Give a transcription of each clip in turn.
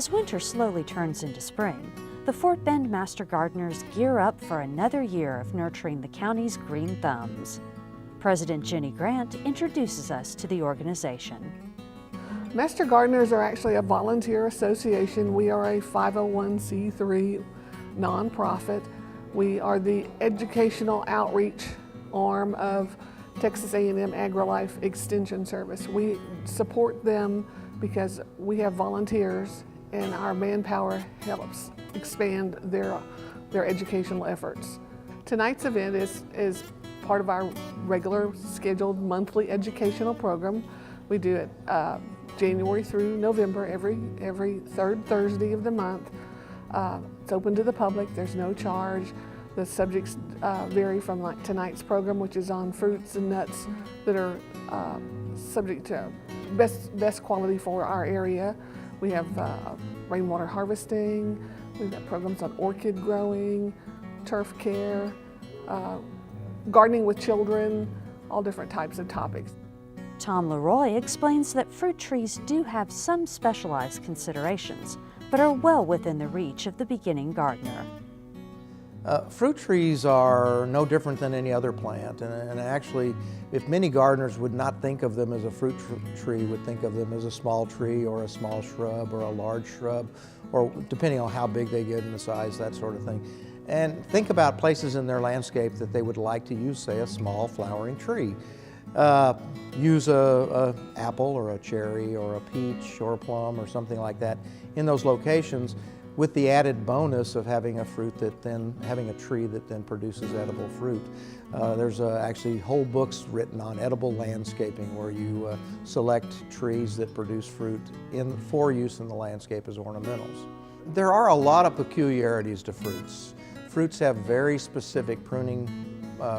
As winter slowly turns into spring, the Fort Bend Master Gardeners gear up for another year of nurturing the county's green thumbs. President Jenny Grant introduces us to the organization. Master Gardeners are actually a volunteer association. We are a 501c3 nonprofit. We are the educational outreach arm of Texas A&M AgriLife Extension Service. We support them because we have volunteers and our manpower helps expand their educational efforts. Tonight's event is part of our regular scheduled monthly educational program. We do it January through November, every third Thursday of the month. It's open to the public, there's no charge. The subjects vary from like tonight's program, which is on fruits and nuts that are subject to best quality for our area. We have rainwater harvesting, we've got programs on orchid growing, turf care, gardening with children, all different types of topics. Tom Leroy explains that fruit trees do have some specialized considerations, but are well within the reach of the beginning gardener. Fruit trees are no different than any other plant, and actually, if many gardeners would not think of them as a fruit tree, would think of them as a small tree or a small shrub or a large shrub, or depending on how big they get in the size, that sort of thing. And think about places in their landscape that they would like to use, say, a small flowering tree. Use a apple or a cherry or a peach or a plum or something like that in those locations, with the added bonus of having a tree that then produces edible fruit. There's actually whole books written on edible landscaping where you select trees that produce fruit for use in the landscape as ornamentals. There are a lot of peculiarities to fruits. Fruits have very specific pruning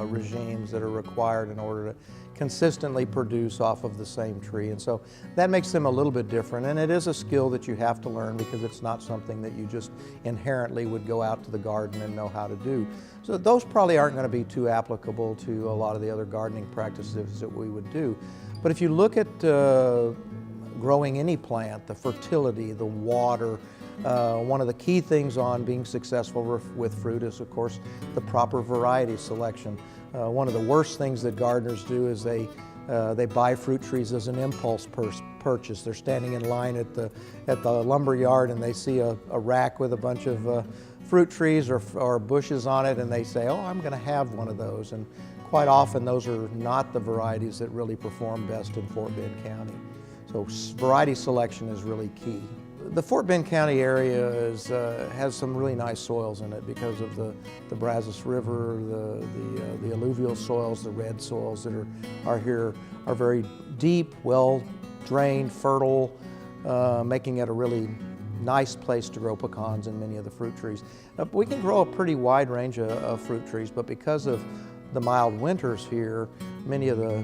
regimes that are required in order to consistently produce off of the same tree, and so that makes them a little bit different, and it is a skill that you have to learn because it's not something that you just inherently would go out to the garden and know how to do. So those probably aren't going to be too applicable to a lot of the other gardening practices that we would do. But if you look at growing any plant, the fertility, the water, one of the key things on being successful with fruit is, of course, the proper variety selection. One of the worst things that gardeners do is they buy fruit trees as an impulse purchase. They're standing in line at the lumber yard and they see a rack with a bunch of fruit trees or bushes on it, and they say, oh, I'm going to have one of those. And quite often those are not the varieties that really perform best in Fort Bend County. So variety selection is really key. The Fort Bend County area has some really nice soils in it because of the Brazos River, the alluvial soils, the red soils that are here are very deep, well drained, fertile, making it a really nice place to grow pecans and many of the fruit trees. We can grow a pretty wide range of fruit trees, but because of the mild winters here, many of the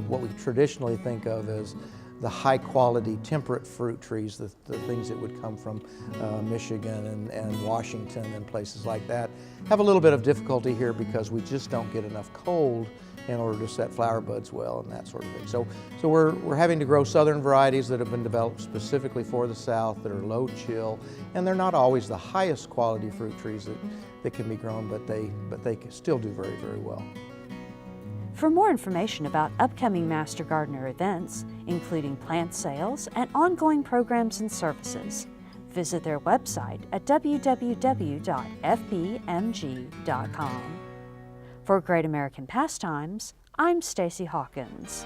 what we traditionally think of as the high-quality temperate fruit trees, the things that would come from Michigan and Washington and places like that, have a little bit of difficulty here because we just don't get enough cold in order to set flower buds well and that sort of thing. So we're having to grow southern varieties that have been developed specifically for the South that are low chill, and they're not always the highest quality fruit trees that can be grown, but they can still do very, very well. For more information about upcoming Master Gardener events, including plant sales and ongoing programs and services, visit their website at www.fbmg.com. For Great American Pastimes, I'm Stacee Hawkins.